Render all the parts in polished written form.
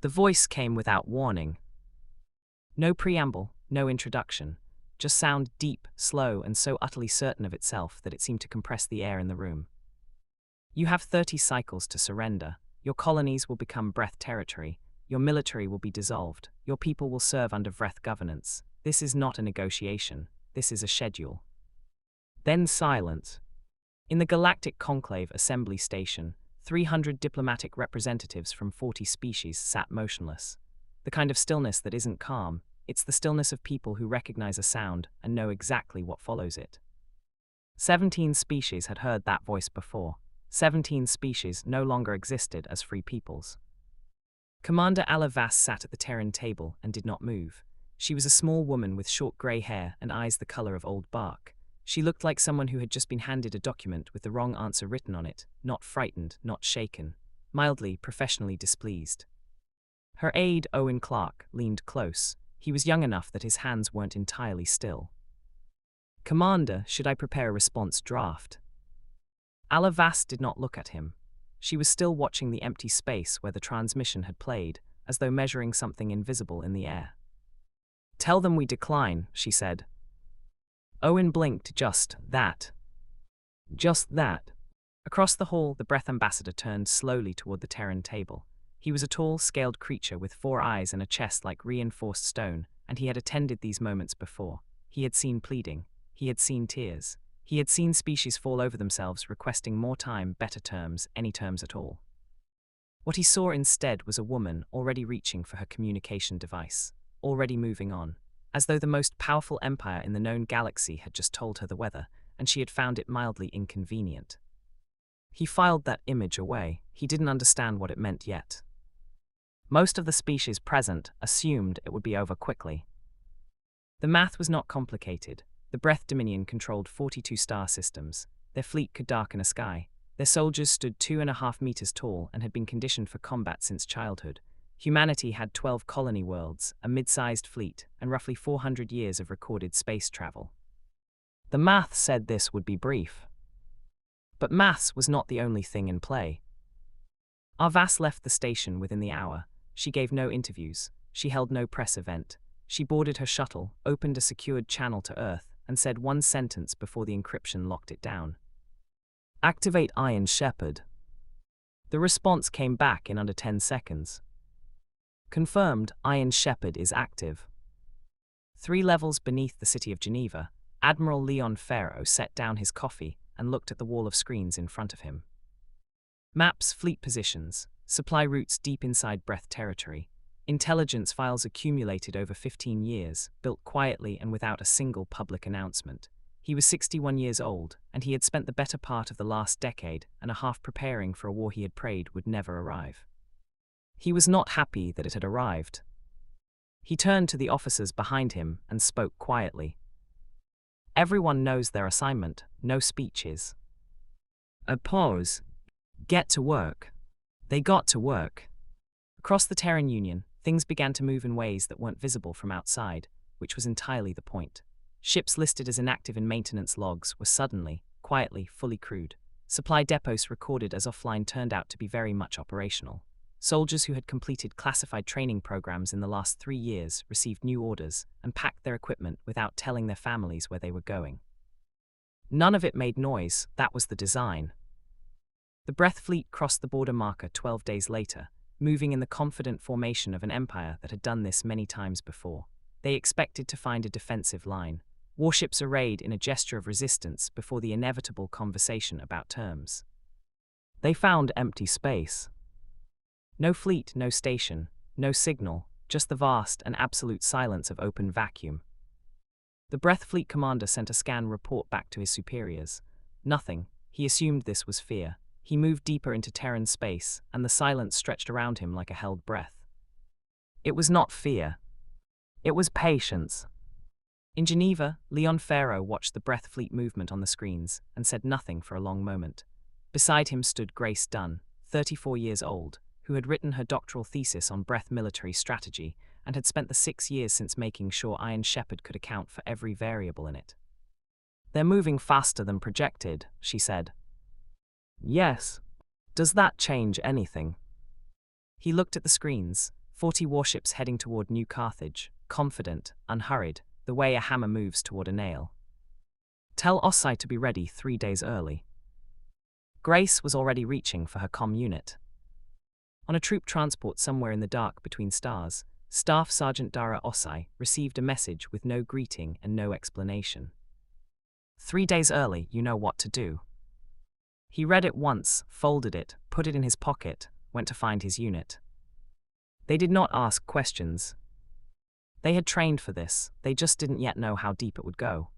The voice came without warning. No preamble, no introduction, just sound deep, slow, and so utterly certain of itself that it seemed to compress the air in the room. You have 30 cycles to surrender. Your colonies will become Breth territory. Your military will be dissolved. Your people will serve under Breth governance. This is not a negotiation. This is a schedule. Then silence. In the Galactic Conclave Assembly Station, 300 diplomatic representatives from 40 species sat motionless. The kind of stillness that isn't calm, it's the stillness of people who recognize a sound and know exactly what follows it. 17 species had heard that voice before. 17 species no longer existed as free peoples. Commander Alavas sat at the Terran table and did not move. She was a small woman with short grey hair and eyes the color of old bark. She looked like someone who had just been handed a document with the wrong answer written on it, not frightened, not shaken, mildly, professionally displeased. Her aide, Owen Clark, leaned close. He was young enough that his hands weren't entirely still. "Commander, should I prepare a response draft?" Alavas did not look at him. She was still watching the empty space where the transmission had played, as though measuring something invisible in the air. "Tell them we decline," she said. Owen blinked. Just that. Just that. Across the hall, the Breth ambassador turned slowly toward the Terran table. He was a tall, scaled creature with 4 eyes and a chest like reinforced stone, and he had attended these moments before. He had seen pleading. He had seen tears. He had seen species fall over themselves requesting more time, better terms, any terms at all. What he saw instead was a woman already reaching for her communication device, already moving on, as though the most powerful empire in the known galaxy had just told her the weather, and she had found it mildly inconvenient. He filed that image away. He didn't understand what it meant yet. Most of the species present assumed it would be over quickly. The math was not complicated. The Breth Dominion controlled 42 star systems. Their fleet could darken a sky. Their soldiers stood 2.5 meters tall and had been conditioned for combat since childhood. Humanity had 12 colony worlds, a mid-sized fleet, and roughly 400 years of recorded space travel. The math said this would be brief. But maths was not the only thing in play. Arvas left the station within the hour. She gave no interviews. She held no press event. She boarded her shuttle, opened a secured channel to Earth, and said one sentence before the encryption locked it down. "Activate Iron Shepherd." The response came back in under 10 seconds. "Confirmed, Iron Shepherd is active." 3 levels beneath the city of Geneva, Admiral Leon Ferro set down his coffee and looked at the wall of screens in front of him. Maps, fleet positions, supply routes deep inside Breth territory, intelligence files accumulated over 15 years, built quietly and without a single public announcement. He was 61 years old, and he had spent the better part of the last decade and a half preparing for a war he had prayed would never arrive. He was not happy that it had arrived. He turned to the officers behind him and spoke quietly. "Everyone knows their assignment, no speeches." A pause. "Get to work." They got to work. Across the Terran Union, things began to move in ways that weren't visible from outside, which was entirely the point. Ships listed as inactive in maintenance logs were suddenly, quietly, fully crewed. Supply depots recorded as offline turned out to be very much operational. Soldiers who had completed classified training programs in the last 3 years received new orders and packed their equipment without telling their families where they were going. None of it made noise. That was the design. The Breth fleet crossed the border marker 12 days later, moving in the confident formation of an empire that had done this many times before. They expected to find a defensive line, warships arrayed in a gesture of resistance before the inevitable conversation about terms. They found empty space. No fleet, no station, no signal, just the vast and absolute silence of open vacuum. The Breth fleet commander sent a scan report back to his superiors. Nothing. He assumed this was fear. He moved deeper into Terran space, and the silence stretched around him like a held breath. It was not fear. It was patience. In Geneva, Leon Ferro watched the Breth fleet movement on the screens and said nothing for a long moment. Beside him stood Grace Dunn, 34 years old, who had written her doctoral thesis on Breth military strategy and had spent the 6 years since making sure Iron Shepherd could account for every variable in it. "They're moving faster than projected," she said. "Yes. Does that change anything?" He looked at the screens. 40 warships heading toward New Carthage, confident, unhurried, the way a hammer moves toward a nail. Tell Osai to be ready 3 days early. Grace was already reaching for her comm unit. On a troop transport somewhere in the dark between stars, Staff Sergeant Dara Osai received a message with no greeting and no explanation. 3 days early, you know what to do. He read it once, folded it, put it in his pocket, went to find his unit. They did not ask questions. They had trained for this, they just didn't yet know how deep it would go.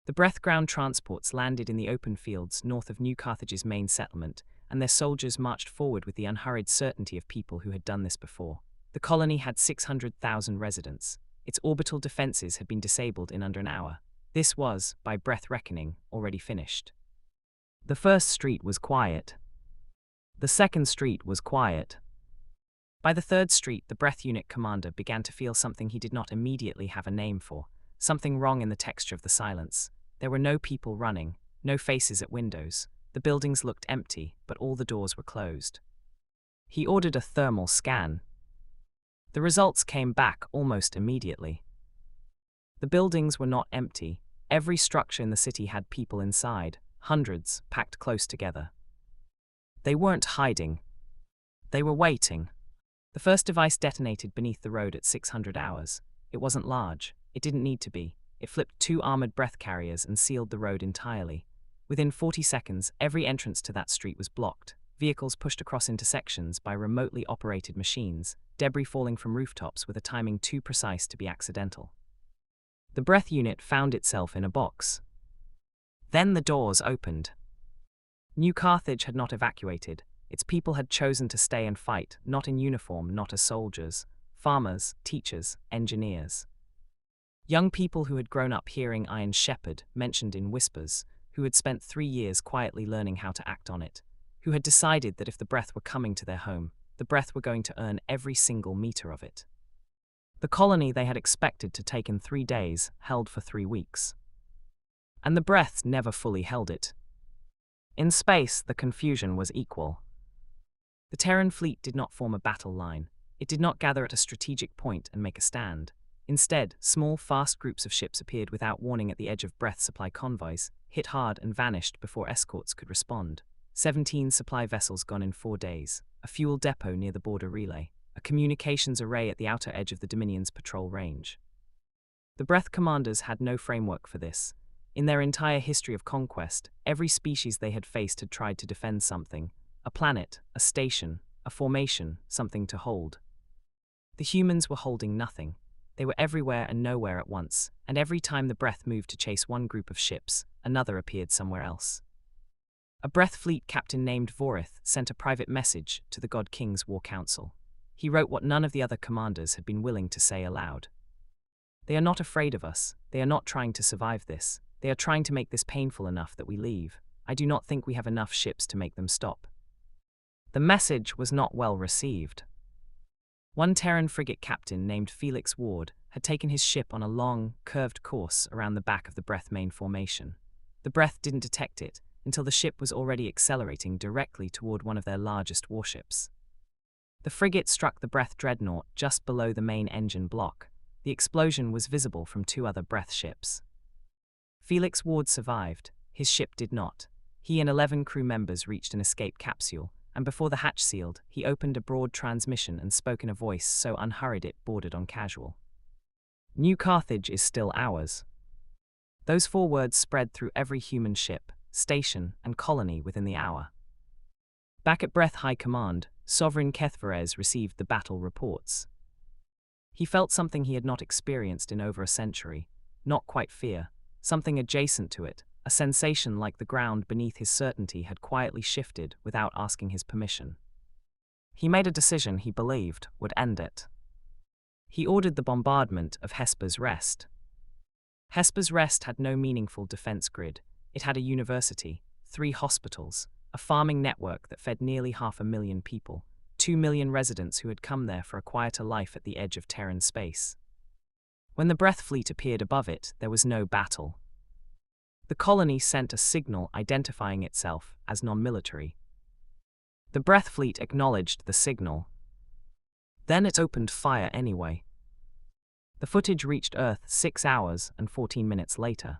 The Breth ground transports landed in the open fields north of New Carthage's main settlement, and their soldiers marched forward with the unhurried certainty of people who had done this before. The colony had 600,000 residents. Its orbital defenses had been disabled in under an hour. This was, by Breth reckoning, already finished. The first street was quiet. The second street was quiet. By the third street, the Breth unit commander began to feel something he did not immediately have a name for, something wrong in the texture of the silence. There were no people running, no faces at windows. The buildings looked empty, but all the doors were closed. He ordered a thermal scan. The results came back almost immediately. The buildings were not empty. Every structure in the city had people inside, hundreds, packed close together. They weren't hiding. They were waiting. The first device detonated beneath the road at 600 hours. It wasn't large. It didn't need to be. It flipped 2 armored Breth carriers and sealed the road entirely. Within 40 seconds, every entrance to that street was blocked. Vehicles pushed across intersections by remotely operated machines, debris falling from rooftops with a timing too precise to be accidental. The Breth unit found itself in a box. Then the doors opened. New Carthage had not evacuated. Its people had chosen to stay and fight, not in uniform, not as soldiers, farmers, teachers, engineers. Young people who had grown up hearing Iron Shepherd mentioned in whispers, who had spent 3 years quietly learning how to act on it, who had decided that if the Breth were coming to their home, the Breth were going to earn every single meter of it. The colony they had expected to take in 3 days held for 3 weeks. And the Breth never fully held it. In space, the confusion was equal. The Terran fleet did not form a battle line. It did not gather at a strategic point and make a stand. Instead, small, fast groups of ships appeared without warning at the edge of Breth supply convoys, hit hard and vanished before escorts could respond. 17 supply vessels gone in 4 days, a fuel depot near the border relay, a communications array at the outer edge of the Dominion's patrol range. The Breth commanders had no framework for this. In their entire history of conquest, every species they had faced had tried to defend something, a planet, a station, a formation, something to hold. The humans were holding nothing. They were everywhere and nowhere at once, and every time the Breth moved to chase one group of ships, another appeared somewhere else. A Breth fleet captain named Vorith sent a private message to the God King's War Council. He wrote what none of the other commanders had been willing to say aloud. They are not afraid of us. They are not trying to survive this. They are trying to make this painful enough that we leave. I do not think we have enough ships to make them stop. The message was not well received. One Terran frigate captain named Felix Ward had taken his ship on a long, curved course around the back of the Breth main formation. The Breth didn't detect it until the ship was already accelerating directly toward one of their largest warships. The frigate struck the Breth dreadnought just below the main engine block. The explosion was visible from 2 other Breth ships. Felix Ward survived. His ship did not. He and 11 crew members reached an escape capsule, and before the hatch sealed, he opened a broad transmission and spoke in a voice so unhurried it bordered on casual. New Carthage is still ours. Those 4 words spread through every human ship, station, and colony within the hour. Back at Breth High Command, Sovereign Kethvarez received the battle reports. He felt something he had not experienced in over a century, not quite fear, something adjacent to it, a sensation like the ground beneath his certainty had quietly shifted without asking his permission. He made a decision he believed would end it. He ordered the bombardment of Hesper's Rest. Hesper's Rest had no meaningful defense grid. It had a university, 3 hospitals, a farming network that fed nearly 500,000 people, 2 million residents who had come there for a quieter life at the edge of Terran space. When the Breth fleet appeared above it, there was no battle. The colony sent a signal identifying itself as non-military. The Breth fleet acknowledged the signal. Then it opened fire anyway. The footage reached Earth 6 hours and 14 minutes later.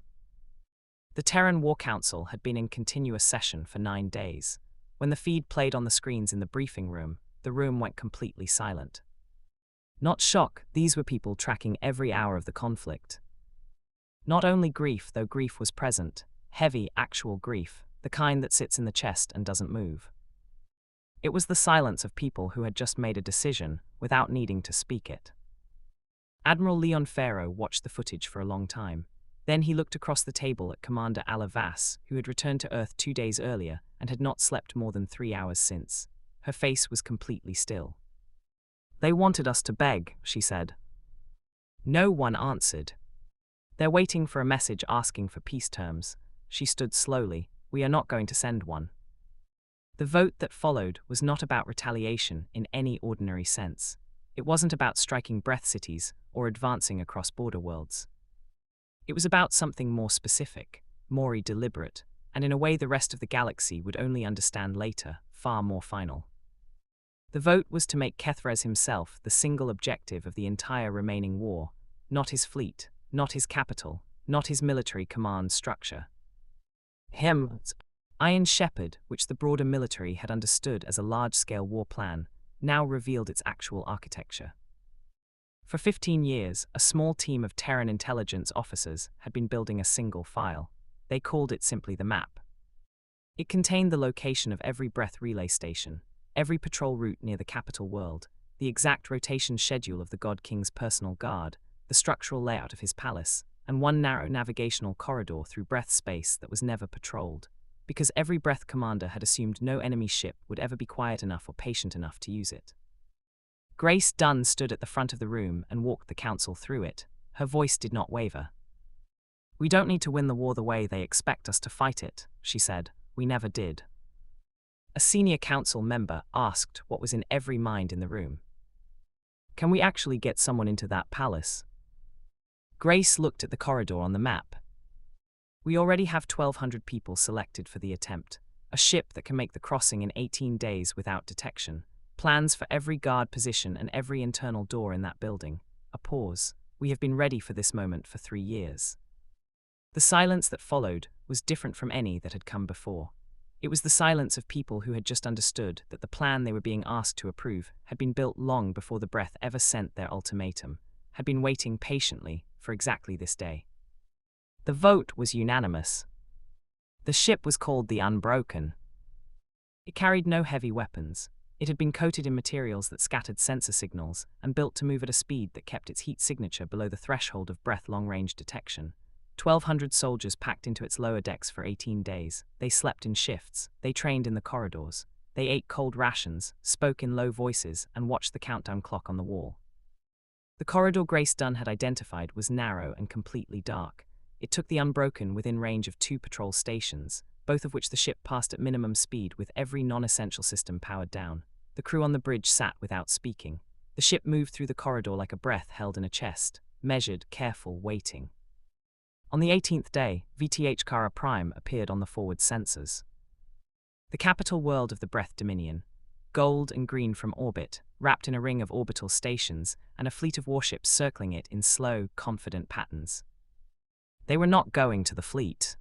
The Terran War Council had been in continuous session for 9 days. When the feed played on the screens in the briefing room, the room went completely silent. Not shock, these were people tracking every hour of the conflict. Not only grief, though grief was present, heavy, actual grief, the kind that sits in the chest and doesn't move. It was the silence of people who had just made a decision without needing to speak it. Admiral Leon Faro watched the footage for a long time. Then he looked across the table at Commander Ala Vass, who had returned to Earth 2 days earlier and had not slept more than 3 hours since. Her face was completely still. "They wanted us to beg," she said. No one answered. "They're waiting for a message asking for peace terms." She stood slowly. "We are not going to send one." The vote that followed was not about retaliation in any ordinary sense. It wasn't about striking Breth cities or advancing across border worlds. It was about something more specific, more deliberate, and in a way the rest of the galaxy would only understand later, far more final. The vote was to make Kethrez himself the single objective of the entire remaining war, not his fleet, not his capital, not his military command structure. Him's Iron Shepherd, which the broader military had understood as a large-scale war plan, now revealed its actual architecture. For 15 years, a small team of Terran intelligence officers had been building a single file. They called it simply the map. It contained the location of every Breth relay station, every patrol route near the capital world, the exact rotation schedule of the God King's personal guard, the structural layout of his palace, and one narrow navigational corridor through Breth space that was never patrolled, because every Breth commander had assumed no enemy ship would ever be quiet enough or patient enough to use it. Grace Dunn stood at the front of the room and walked the council through it. Her voice did not waver. "We don't need to win the war the way they expect us to fight it," she said. "We never did." A senior council member asked what was in every mind in the room. "Can we actually get someone into that palace?" Grace looked at the corridor on the map. "We already have 1,200 people selected for the attempt. A ship that can make the crossing in 18 days without detection. Plans for every guard position and every internal door in that building." A pause. "We have been ready for this moment for 3 years." The silence that followed was different from any that had come before. It was the silence of people who had just understood that the plan they were being asked to approve had been built long before the Breth ever sent their ultimatum, had been waiting patiently for exactly this day. The vote was unanimous. The ship was called the Unbroken. It carried no heavy weapons. It had been coated in materials that scattered sensor signals and built to move at a speed that kept its heat signature below the threshold of Breth long-range detection. 1,200 soldiers packed into its lower decks for 18 days. They slept in shifts. They trained in the corridors. They ate cold rations, spoke in low voices, and watched the countdown clock on the wall. The corridor Grace Dunn had identified was narrow and completely dark. It took the Unbroken within range of 2 patrol stations, both of which the ship passed at minimum speed with every non-essential system powered down. The crew on the bridge sat without speaking. The ship moved through the corridor like a breath held in a chest, measured, careful, waiting. On the 18th day, VTH Kara Prime appeared on the forward sensors. The capital world of the Breth Dominion, gold and green from orbit, wrapped in a ring of orbital stations, and a fleet of warships circling it in slow, confident patterns. They were not going to the fleet.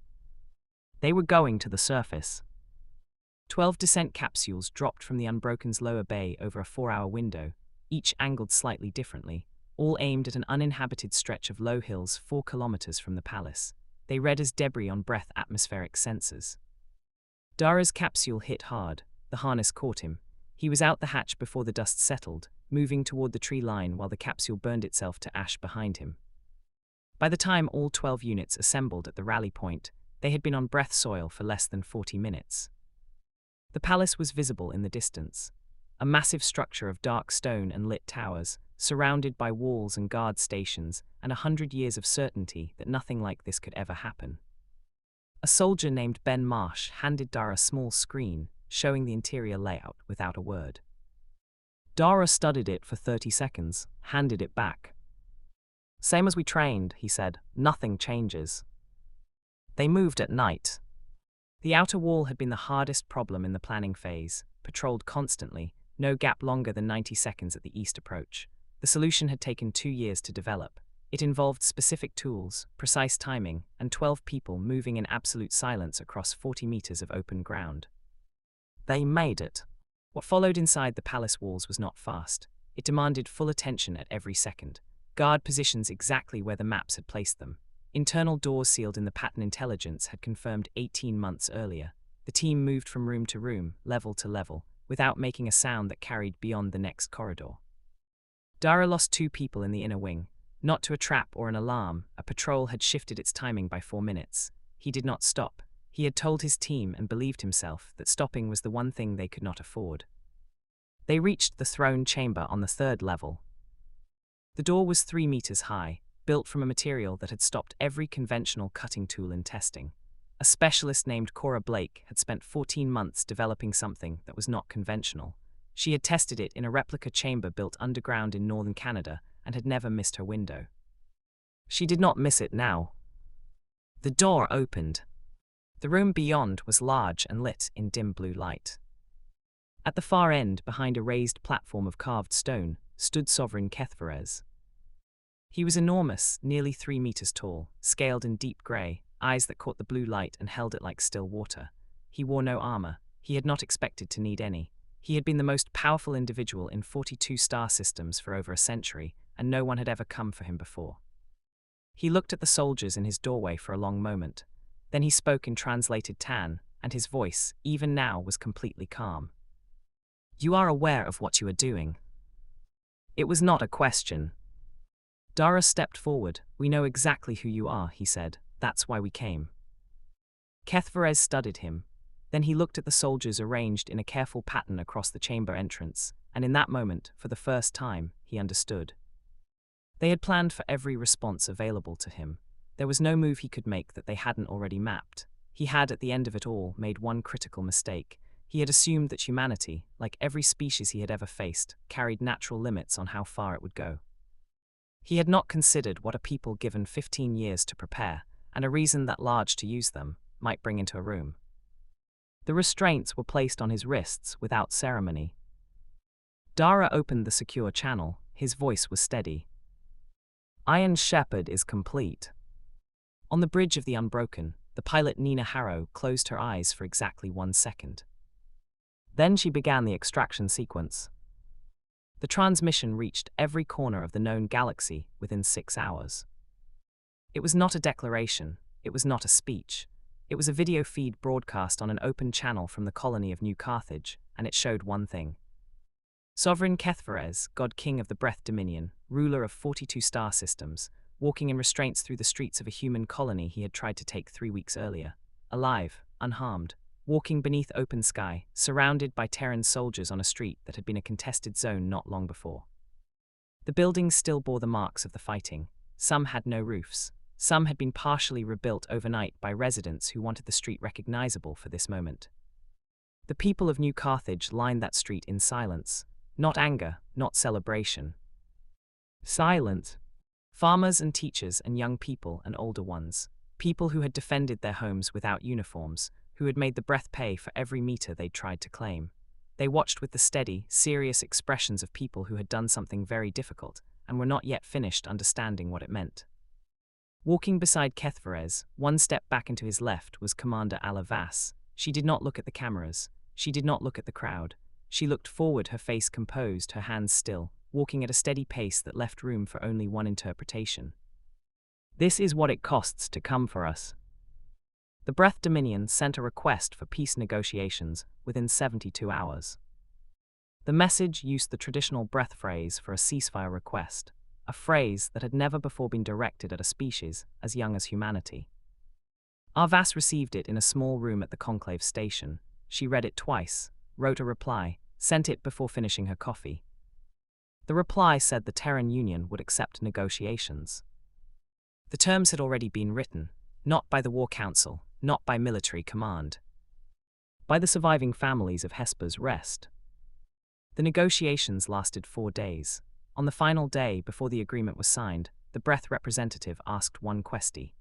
They were going to the surface. 12 descent capsules dropped from the Unbroken's lower bay over a 4-hour window, each angled slightly differently, all aimed at an uninhabited stretch of low hills 4 kilometers from the palace. They read as debris on Breth atmospheric sensors. Dara's capsule hit hard. The harness caught him. He was out the hatch before the dust settled, moving toward the tree line while the capsule burned itself to ash behind him. By the time all 12 units assembled at the rally point, they had been on Breth soil for less than 40 minutes. The palace was visible in the distance, a massive structure of dark stone and lit towers, surrounded by walls and guard stations, and 100 years of certainty that nothing like this could ever happen. A soldier named Ben Marsh handed Dara a small screen, showing the interior layout without a word. Dara studied it for 30 seconds, handed it back. "Same as we trained," he said. "Nothing changes." They moved at night. The outer wall had been the hardest problem in the planning phase, patrolled constantly, no gap longer than 90 seconds at the east approach. The solution had taken 2 years to develop. It involved specific tools, precise timing, and 12 people moving in absolute silence across 40 meters of open ground. They made it. What followed inside the palace walls was not fast. It demanded full attention at every second. Guard positions exactly where the maps had placed them. Internal doors sealed in the pattern intelligence had confirmed 18 months earlier. The team moved from room to room, level to level, without making a sound that carried beyond the next corridor. Dara lost 2 people in the inner wing. Not to a trap or an alarm, a patrol had shifted its timing by 4 minutes. He did not stop. He had told his team and believed himself that stopping was the one thing they could not afford. They reached the throne chamber on the 3rd level. The door was 3 meters high, built from a material that had stopped every conventional cutting tool in testing. A specialist named Cora Blake had spent 14 months developing something that was not conventional. She had tested it in a replica chamber built underground in northern Canada and had never missed her window. She did not miss it now. The door opened. The room beyond was large and lit in dim blue light. At the far end, behind a raised platform of carved stone, stood Sovereign Kethvarez. He was enormous, nearly 3 meters tall, scaled in deep grey, eyes that caught the blue light and held it like still water. He wore no armor. He had not expected to need any. He had been the most powerful individual in 42 star systems for over a century, and no one had ever come for him before. He looked at the soldiers in his doorway for a long moment. Then he spoke in translated Tan, and his voice, even now, was completely calm. "You are aware of what you are doing." It was not a question. Dara stepped forward. "We know exactly who you are," he said. "That's why we came." Kethvarez studied him. Then he looked at the soldiers arranged in a careful pattern across the chamber entrance, and in that moment, for the first time, he understood. They had planned for every response available to him. There was no move he could make that they hadn't already mapped. He had, at the end of it all, made one critical mistake. He had assumed that humanity, like every species he had ever faced, carried natural limits on how far it would go. He had not considered what a people given 15 years to prepare, and a reason that large to use them, might bring into a room. The restraints were placed on his wrists without ceremony. Dara opened the secure channel. His voice was steady. "Iron Shepherd is complete." On the bridge of the Unbroken, the pilot Nina Harrow closed her eyes for exactly 1 second. Then she began the extraction sequence. The transmission reached every corner of the known galaxy within 6 hours. It was not a declaration. It was not a speech. It was a video feed broadcast on an open channel from the colony of New Carthage, and it showed one thing. Sovereign Kethvarez, God King of the Breth Dominion, ruler of 42 star systems, walking in restraints through the streets of a human colony he had tried to take 3 weeks earlier. Alive, unharmed, walking beneath open sky, surrounded by Terran soldiers on a street that had been a contested zone not long before. The buildings still bore the marks of the fighting. Some had no roofs. Some had been partially rebuilt overnight by residents who wanted the street recognizable for this moment. The people of New Carthage lined that street in silence. Not anger, not celebration. Silence. Farmers and teachers and young people and older ones. People who had defended their homes without uniforms, who had made the breath pay for every meter they'd tried to claim. They watched with the steady, serious expressions of people who had done something very difficult and were not yet finished understanding what it meant. Walking beside Kethvarez, 1 step back into his left, was Commander Alavas. She did not look at the cameras. She did not look at the crowd. She looked forward, her face composed, her hands still, walking at a steady pace that left room for only one interpretation. "This is what it costs to come for us." The Breth Dominion sent a request for peace negotiations within 72 hours. The message used the traditional Breth phrase for a ceasefire request, a phrase that had never before been directed at a species as young as humanity. Arvas received it in a small room at the Conclave station. She read it twice, wrote a reply, sent it before finishing her coffee. The reply said the Terran Union would accept negotiations. The terms had already been written, not by the War Council, not by military command. By the surviving families of Hesper's Rest. The negotiations lasted 4 days. On the final day, before the agreement was signed, the Breth representative asked one question.